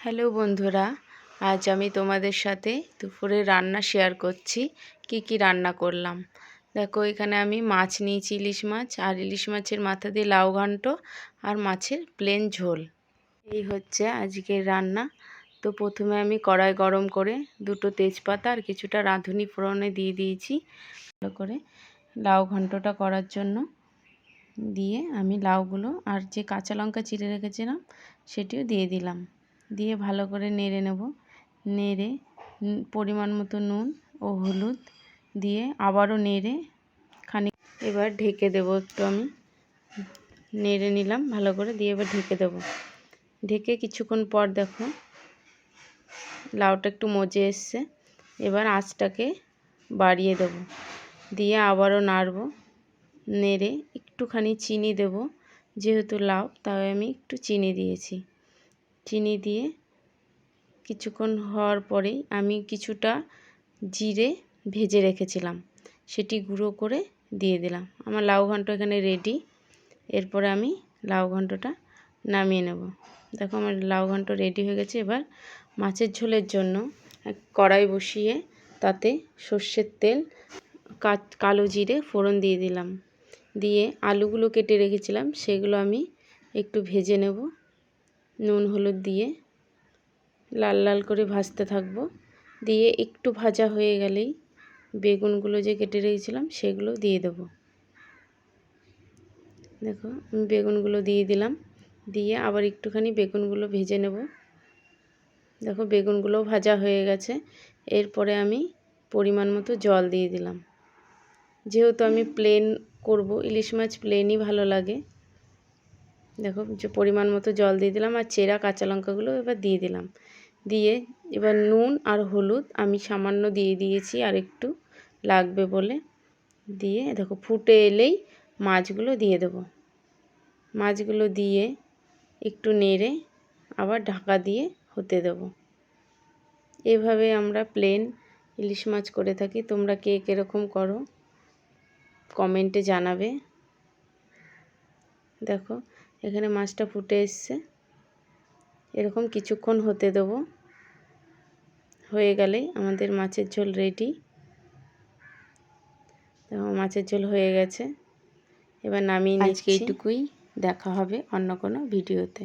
Hello বন্ধুরা, আজ আমি তোমাদের সাথে দুপুরে রান্না শেয়ার করছি। কি রান্না করলাম দেখো। এখানে আমি মাছ নিয়েছি, ইলিশ মাছ, আর ইলিশ মাছের মাথা দিয়ে লাউ ঘন্ট আর মাছের প্লেন ঝোল। এই হচ্ছে আজকের রান্না। তো প্রথমে আমি কড়াই গরম করে দুটো তেজপাতা আর কিছুটা রাঁধুনি ফোড়নে দিয়ে দিয়েছি ভালো করে লাউ ঘন্টটা করার জন্য। দিয়ে আমি লাউগুলো আর যে কাঁচা লঙ্কা চিড়ে রেখেছিলাম সেটিও দিয়ে দিলাম। দিয়ে ভালো করে নেড়ে নেব। নেড়ে পরিমাণ মতো নুন ও হলুদ দিয়ে আবারও নেড়ে খানিক এবার ঢেকে দেব। একটু আমি নেড়ে নিলাম ভালো করে, দিয়ে এবার ঢেকে দেব। ঢেকে কিছুক্ষণ পর দেখো লাউটা একটু মজে এসছে। এবার আঁচটাকে বাড়িয়ে দেব, দিয়ে আবারও নাড়ব। নেড়ে একটুখানি চিনি দেব, যেহেতু লাউ তাই আমি একটু চিনি দিয়েছি। চিনি দিয়ে কিছুক্ষণ হওয়ার পরেই আমি কিছুটা জিরে ভেজে রেখেছিলাম, সেটি গুঁড়ো করে দিয়ে দিলাম। আমার লাউ ঘন্ট এখানে রেডি। এরপরে আমি লাউ ঘন্টটা নামিয়ে নেব। দেখো আমার লাউ ঘন্ট রেডি হয়ে গেছে। এবার মাছের ঝোলের জন্য কড়াই বসিয়ে তাতে সর্ষের তেল, কালো জিরে ফোড়ন দিয়ে দিলাম। দিয়ে আলুগুলো কেটে রেখেছিলাম সেগুলো আমি একটু ভেজে নেব। নুন হলুদ দিয়ে লাল লাল করে ভাজতে থাকব। দিয়ে একটু ভাজা হয়ে গেলেই বেগুনগুলো যে কেটে রেখেছিলাম সেগুলো দিয়ে দেব। দেখো আমি বেগুনগুলো দিয়ে দিলাম। দিয়ে আবার একটুখানি বেগুনগুলো ভেজে নেব। দেখো বেগুনগুলো ভাজা হয়ে গেছে। এরপরে আমি পরিমাণ মতো জল দিয়ে দিলাম। যেহেতু আমি প্লেন করব, ইলিশ মাছ প্লেনই ভালো লাগে। দেখো যে পরিমাণ মতো জল দিয়ে দিলাম, আর চেরা কাঁচা লঙ্কাগুলো এবার দিয়ে দিলাম। দিয়ে এবার নুন আর হলুদ আমি সামান্য দিয়ে দিয়েছি, আর একটু লাগবে বলে। দিয়ে দেখো ফুটে এলেই মাছগুলো দিয়ে দেব। মাছগুলো দিয়ে একটু নেড়ে আবার ঢাকা দিয়ে হতে দেব। এভাবে আমরা প্লেন ইলিশ মাছ করে থাকি। তোমরা কে কীরকম করো কমেন্টে জানাবে। দেখো এখানে মাছটা ফুটে এসছে। এরকম কিছুক্ষণ হতে দেব। হয়ে গেলেই আমাদের মাছের ঝোল রেডি। দেখো মাছের ঝোল হয়ে গেছে। এবার নামিয়ে নিচ্ছি। আজকে এইটুকুই, দেখা হবে অন্য কোনো ভিডিওতে।